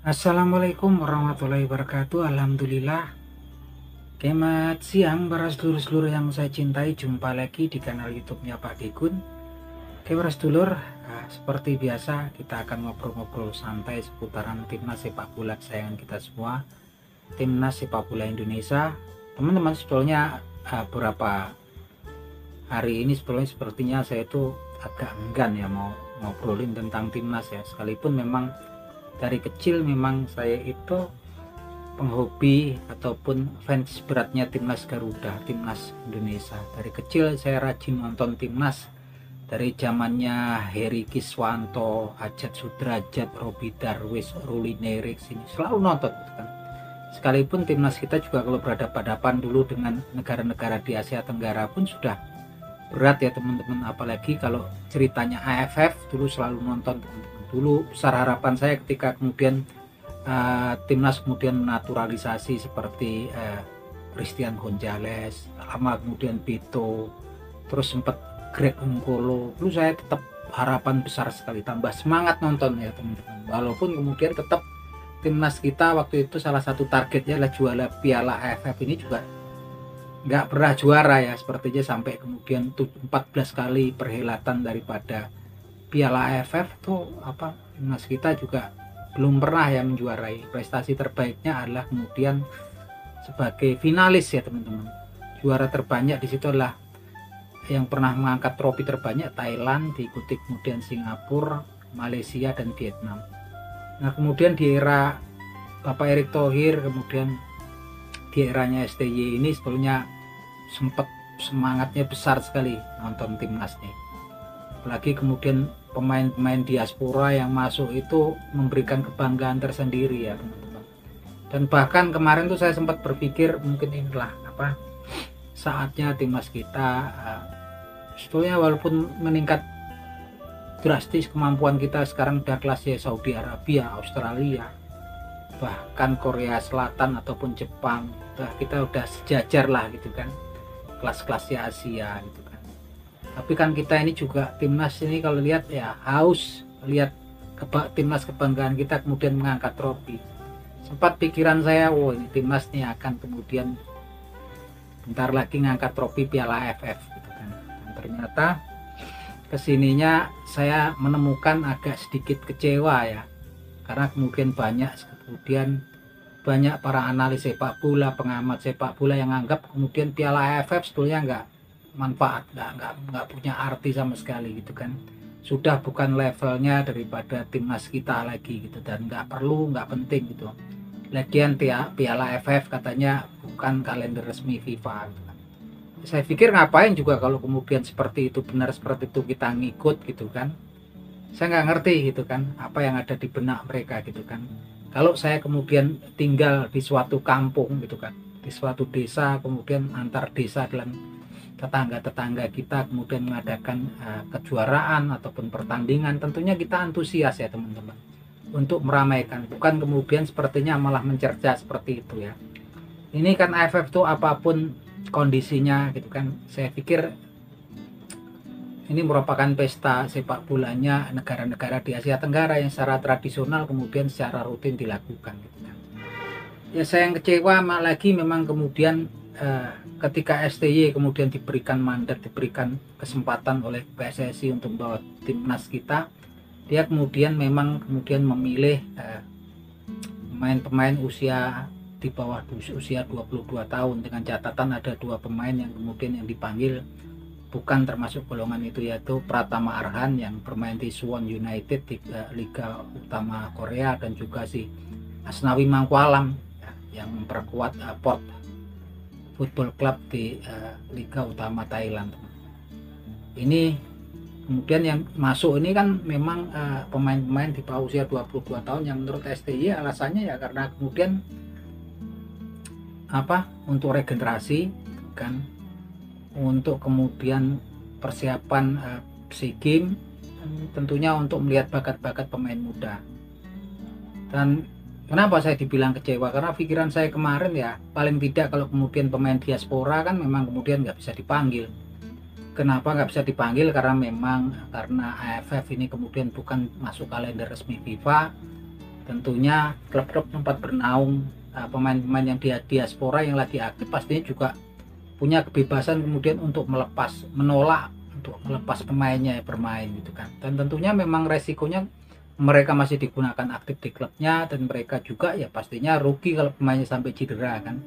Assalamualaikum warahmatullahi wabarakatuh. Alhamdulillah. Selamat siang para sedulur-sedulur yang saya cintai. Jumpa lagi di kanal YouTube-nya Pak Gekun. Oke para sedulur, seperti biasa kita akan ngobrol-ngobrol santai seputaran timnas sepak bola kesayangan kita semua, timnas sepak bola Indonesia. Teman-teman, sebetulnya beberapa hari ini sepertinya saya itu agak enggan ya mau ngobrolin tentang timnas ya, sekalipun memang dari kecil memang saya itu penghobi ataupun fans beratnya timnas Garuda, timnas Indonesia. Dari kecil saya rajin nonton timnas, dari zamannya Heri Kiswanto, Ajat Sudrajat, Robi Darwis, Ruli Nerik, sini selalu nonton gitu kan. Sekalipun timnas kita juga kalau berhadapan dulu dengan negara-negara di Asia Tenggara pun sudah berat ya teman-teman, apalagi kalau ceritanya AFF dulu selalu nonton teman-teman. Dulu besar harapan saya ketika kemudian timnas kemudian naturalisasi seperti Christian Gonzalez, lama kemudian Beto, terus sempat Greg Ungkolo. Dulu saya tetap harapan besar sekali, tambah semangat nonton ya teman-teman. Walaupun kemudian tetap timnas kita waktu itu salah satu targetnya adalah juara Piala AFF, ini juga nggak pernah juara ya, sepertinya sampai kemudian 14 kali perhelatan daripada Piala AFF tuh timnas kita juga belum pernah ya menjuarai. Prestasi terbaiknya adalah kemudian sebagai finalis ya teman-teman. Juara terbanyak di situ adalah yang pernah mengangkat trofi terbanyak Thailand, diikuti kemudian Singapura, Malaysia dan Vietnam. Nah kemudian di era Bapak Erick Thohir, kemudian di eranya STY ini sebetulnya sempat semangatnya besar sekali nonton timnas nih. Apalagi kemudian pemain-pemain diaspora yang masuk itu memberikan kebanggaan tersendiri ya teman-teman. Dan bahkan kemarin tuh saya sempat berpikir mungkin inilah saatnya timnas kita sebetulnya walaupun meningkat drastis kemampuan kita sekarang udah kelasnya Saudi Arabia, Australia, bahkan Korea Selatan ataupun Jepang, kita udah sejajar lah gitu kan, kelas-kelasnya Asia gitu kan. Tapi kan kita ini juga timnas ini kalau lihat ya haus lihat timnas kebanggaan kita kemudian mengangkat trofi. Sempat pikiran saya, ini timnas ini akan kemudian bentar lagi ngangkat trofi Piala AFF gitu kan. Dan ternyata kesininya saya menemukan agak sedikit kecewa ya, karena kemudian banyak para analis sepak bola, pengamat sepak bola yang anggap kemudian Piala AFF sebetulnya nggak manfaat, nggak punya arti sama sekali gitu kan. Sudah bukan levelnya daripada timnas kita lagi gitu, dan nggak penting gitu. Lagian Piala AFF katanya bukan kalender resmi FIFA gitu kan. Saya pikir ngapain juga kalau kemudian seperti itu, benar seperti itu kita ngikut gitu kan. Saya nggak ngerti gitu kan apa yang ada di benak mereka gitu kan. Kalau saya kemudian tinggal di suatu kampung gitu kan, di suatu desa, kemudian antar desa dalam tetangga-tetangga kita kemudian mengadakan kejuaraan ataupun pertandingan, tentunya kita antusias ya teman-teman untuk meramaikan, bukan kemudian sepertinya malah mencerca seperti itu ya. Ini kan AFF tuh apapun kondisinya gitu kan, saya pikir ini merupakan pesta sepak bolanya negara-negara di Asia Tenggara yang secara tradisional kemudian secara rutin dilakukan gitu kan. Ya saya yang kecewa lagi memang kemudian ketika STY kemudian diberikan mandat, diberikan kesempatan oleh PSSI untuk membawa timnas kita, dia kemudian memilih pemain-pemain usia di bawah usia 22 tahun, dengan catatan ada 2 pemain yang kemudian yang dipanggil bukan termasuk golongan itu, yaitu Pratama Arhan yang bermain di Suwon United di Liga Utama Korea, dan juga si Asnawi Mangkualam yang memperkuat Port Football Club di Liga Utama Thailand. Ini kemudian yang masuk ini kan memang pemain-pemain di bawah usia 22 tahun yang menurut STY alasannya ya karena kemudian untuk regenerasi kan, untuk kemudian persiapan SEA Games, tentunya untuk melihat bakat-bakat pemain muda. Dan kenapa saya dibilang kecewa? Karena pikiran saya kemarin ya, paling tidak kalau kemudian pemain diaspora kan memang kemudian nggak bisa dipanggil. Kenapa nggak bisa dipanggil? Karena AFF ini kemudian bukan masuk kalender resmi FIFA, tentunya klub-klub tempat bernaung pemain-pemain yang di diaspora yang lagi aktif pastinya juga punya kebebasan kemudian untuk menolak untuk melepas pemainnya bermain gitu kan. Dan tentunya memang resikonya mereka masih digunakan aktif di klubnya, dan mereka juga ya pastinya rugi kalau pemainnya sampai cedera kan.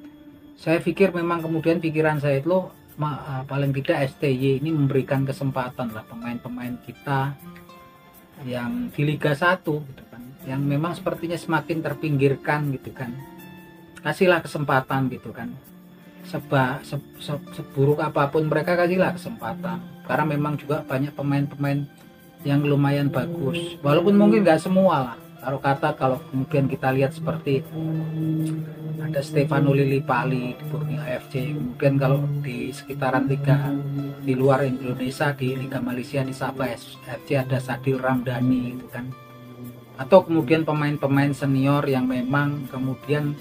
Saya pikir memang kemudian pikiran saya itu paling tidak STY ini memberikan kesempatan lah pemain-pemain kita yang di Liga 1 gitu kan, yang memang sepertinya semakin terpinggirkan gitu kan. Kasihlah kesempatan gitu kan. Seburuk apapun mereka, kasihlah kesempatan, karena memang juga banyak pemain-pemain yang lumayan bagus, walaupun mungkin nggak semua lah. Kalau kemudian kita lihat seperti ada Stefano Lillipali di Borneo FC, kemudian kalau di sekitaran liga di luar Indonesia di Liga Malaysia di Sabah FC ada Sadil Ramdhani gitu kan, atau kemudian pemain-pemain senior yang memang kemudian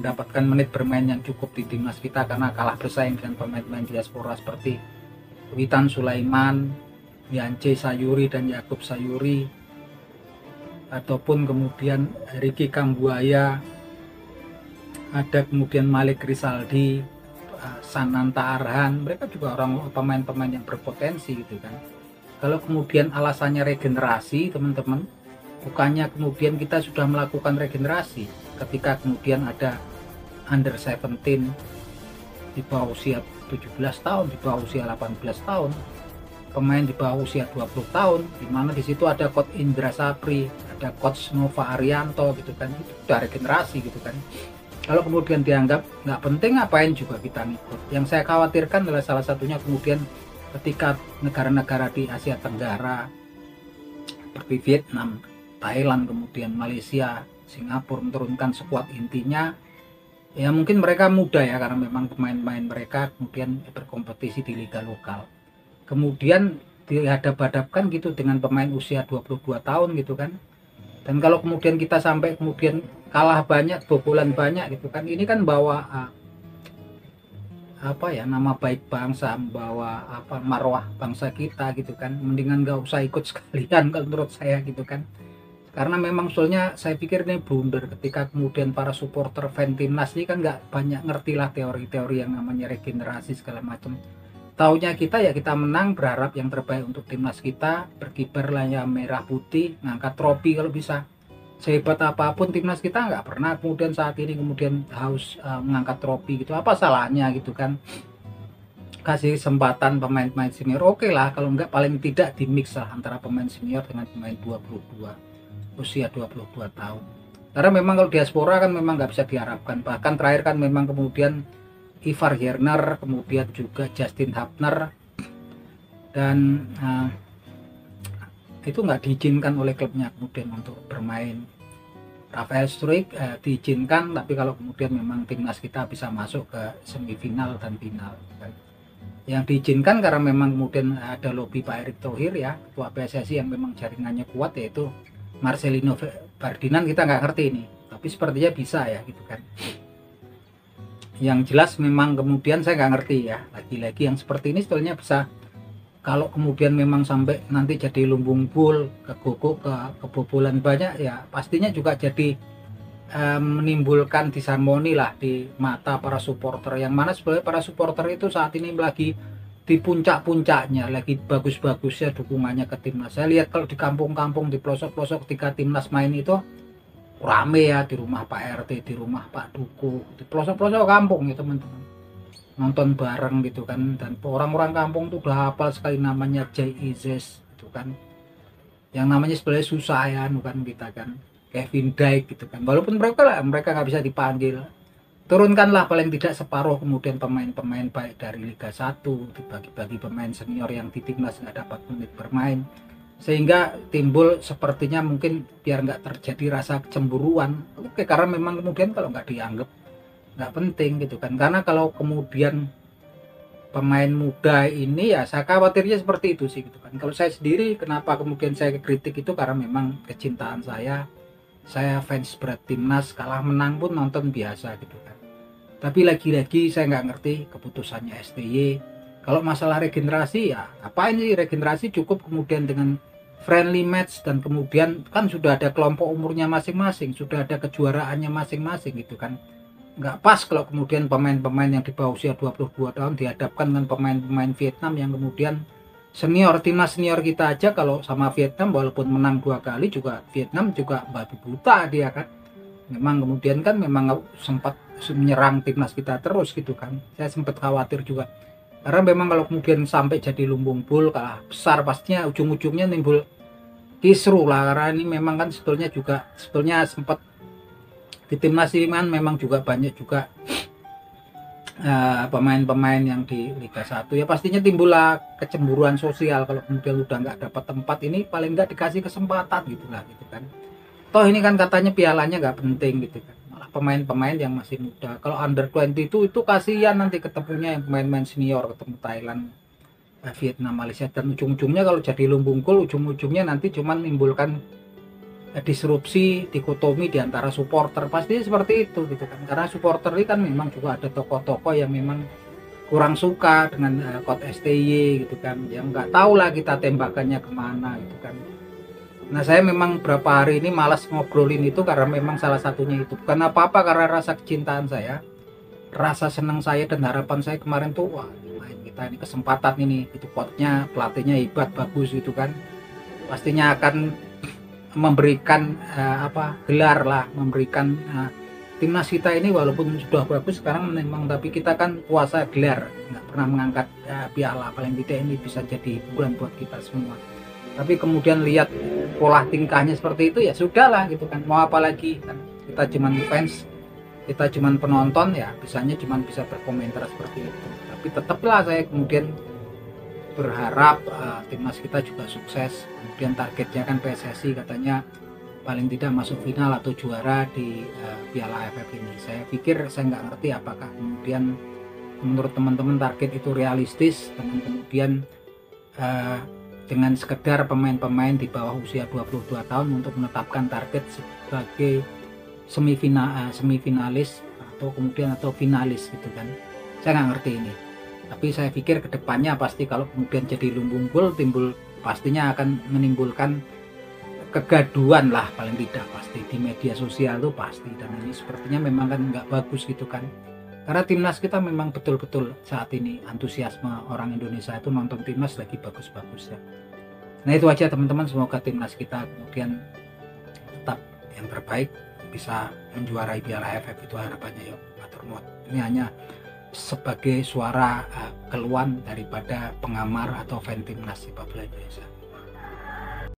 mendapatkan menit bermain yang cukup di timnas kita karena kalah bersaing dengan pemain-pemain diaspora seperti Witan Sulaiman, Yance Sayuri dan Yakub Sayuri, ataupun kemudian Ricky Kambuaya, ada kemudian Malik Rizaldi, Sananta Arhan. Mereka juga pemain-pemain yang berpotensi gitu kan. Kalau kemudian alasannya regenerasi, teman-teman, bukannya kemudian kita sudah melakukan regenerasi ketika kemudian ada under 17 di bawah usia 17 tahun, di bawah usia 18 tahun, pemain di bawah usia 20 tahun, di mana di situ ada coach Indra Sapri, ada coach Nova Arianto gitu kan. Itu udah regenerasi gitu kan. Kalau kemudian dianggap nggak penting, ngapain juga kita ngikut. Yang saya khawatirkan adalah salah satunya kemudian ketika negara-negara di Asia Tenggara seperti Vietnam, Thailand, kemudian Malaysia, Singapura menurunkan skuad intinya, ya mungkin mereka muda ya, karena memang pemain-pemain mereka kemudian berkompetisi di liga lokal. Kemudian dihadap-hadapkan gitu dengan pemain usia 22 tahun gitu kan. Dan kalau kemudian kita sampai kemudian kalah banyak, bobolan banyak gitu kan, ini kan bawa nama baik bangsa, bawa marwah bangsa kita gitu kan. Mendingan nggak usah ikut sekalian kalau menurut saya gitu kan. Karena memang soalnya saya pikir ini blunder ketika kemudian para supporter fan timnas ini kan nggak banyak ngerti lah teori-teori yang namanya regenerasi segala macam. Taunya kita ya kita menang, berharap yang terbaik untuk timnas kita, berkibar lah ya merah putih, ngangkat trofi kalau bisa. Sehebat apapun timnas kita nggak pernah kemudian saat ini kemudian harus mengangkat trofi gitu. Apa salahnya gitu kan? Kasih kesempatan pemain-pemain senior, oke lah, kalau nggak paling tidak di mix lah antara pemain senior dengan pemain 22 usia 22 tahun. Karena memang kalau diaspora kan memang nggak bisa diharapkan. Bahkan terakhir kan memang kemudian Ivar Gerner, kemudian juga Justin Hapner, dan itu nggak diizinkan oleh klubnya kemudian untuk bermain. Rafael Struijk diizinkan, tapi kalau kemudian memang timnas kita bisa masuk ke semifinal dan final. Yang diizinkan karena memang kemudian ada lobby Pak Erick Thohir ya, ketua PSSI yang memang jaringannya kuat, yaitu Marcelino Ferdinand. Kita nggak ngerti ini, tapi sepertinya bisa ya gitu kan. Yang jelas memang kemudian saya nggak ngerti ya, lagi-lagi yang seperti ini sebetulnya bisa, kalau kemudian memang sampai nanti jadi lumbung bul, kegogok, kebobolan banyak ya, pastinya juga jadi menimbulkan disharmoni lah di mata para supporter, yang mana sebenarnya para supporter itu saat ini lagi di puncak-puncaknya, lagi bagus-bagusnya dukungannya ke timnas. Saya lihat kalau di kampung-kampung, di pelosok-pelosok ketika timnas main itu rame ya, di rumah Pak RT, di rumah Pak Duku, di pelosok-pelosok kampung ya teman-teman, nonton bareng gitu kan. Dan orang-orang kampung tuh udah hafal sekali namanya Jay Izes gitu kan, yang namanya sebenarnya susah ya bukan kita kan, Kevin Dijk gitu kan. Walaupun mereka nggak bisa dipanggil, turunkanlah paling tidak separuh kemudian pemain-pemain baik dari Liga 1, dibagi-bagi pemain senior yang di timnas nggak dapat menit bermain, sehingga timbul sepertinya mungkin biar nggak terjadi rasa kecemburuan. Oke, karena memang kemudian kalau nggak dianggap nggak penting gitu kan. Karena kalau kemudian pemain muda ini ya saya khawatirnya seperti itu sih gitu kan. Kalau saya sendiri kenapa kemudian saya kritik itu karena memang kecintaan saya fans berat timnas, kalah menang pun nonton biasa gitu kan. Tapi lagi-lagi saya nggak ngerti keputusannya STY. Kalau masalah regenerasi ya ngapain sih regenerasi, cukup kemudian dengan friendly match, dan kemudian kan sudah ada kelompok umurnya masing-masing, sudah ada kejuaraannya masing-masing gitu kan. Nggak pas kalau kemudian pemain-pemain yang di bawah usia 22 tahun dihadapkan dengan pemain-pemain Vietnam yang kemudian senior. Timnas senior kita aja kalau sama Vietnam walaupun menang 2 kali juga Vietnam juga babi buta dia kan. Memang kemudian kan memang sempat menyerang timnas kita terus gitu kan. Saya sempat khawatir juga karena memang kalau kemudian sampai jadi lumbung bul kalah besar, pastinya ujung-ujungnya nimbul kisruh lah, karena ini memang kan sebetulnya sempat di timnas ini kan memang juga banyak juga pemain-pemain yang di Liga 1 ya, pastinya timbullah kecemburuan sosial kalau kemudian udah nggak dapat tempat, ini paling nggak dikasih kesempatan gitulah gitu kan. Toh ini kan katanya pialanya nggak penting gitu kan, malah pemain-pemain yang masih muda. Kalau under 20 itu kasihan nanti ketemunya yang pemain-pemain senior, ketemu Thailand, Vietnam, Malaysia, dan ujung-ujungnya kalau jadi lumbung gol ujung-ujungnya nanti cuman menimbulkan disrupsi, dikotomi di antara supporter, pasti seperti itu gitu kan. Karena supporter ini kan memang juga ada tokoh-tokoh yang memang kurang suka dengan Coach STY gitu kan, yang nggak tahu lah kita tembakannya kemana gitu kan. Nah saya memang berapa hari ini malas ngobrolin itu karena memang salah satunya itu bukan apa-apa, karena rasa kecintaan saya, rasa senang saya dan harapan saya kemarin tuh, wah main kita ini kesempatan ini, itu coachnya, pelatihnya hebat, bagus gitu kan, pastinya akan memberikan gelar lah, memberikan timnas kita ini walaupun sudah bagus sekarang memang, tapi kita kan puasa gelar, nggak pernah mengangkat piala, paling tidak ini bisa jadi hiburan buat kita semua. Tapi kemudian lihat pola tingkahnya seperti itu, ya sudahlah gitu kan, mau apa lagi kan, kita cuman fans, kita cuman penonton, ya bisanya cuman bisa berkomentar seperti itu. Tapi tetaplah saya kemudian berharap timnas kita juga sukses. Kemudian targetnya kan PSSI katanya paling tidak masuk final atau juara di Piala AFF ini. Saya pikir, saya nggak ngerti apakah kemudian menurut teman-teman target itu realistis, dengan kemudian dengan sekedar pemain-pemain di bawah usia 22 tahun untuk menetapkan target sebagai semifinalis atau finalis gitu kan. Saya nggak ngerti ini. Tapi saya pikir kedepannya pasti kalau kemudian jadi lumbung gol timbul, pastinya akan menimbulkan kegaduhan lah paling tidak, pasti di media sosial tuh pasti. Dan ini sepertinya memang kan nggak bagus gitu kan, karena timnas kita memang betul-betul saat ini antusiasme orang Indonesia itu nonton timnas lagi bagus-bagus ya. Nah itu aja teman-teman, semoga timnas kita kemudian tetap yang terbaik, bisa menjuarai Piala AFF, itu harapannya ya. Ini hanya sebagai suara keluhan daripada pengamar atau fan timnas sepak bola Indonesia.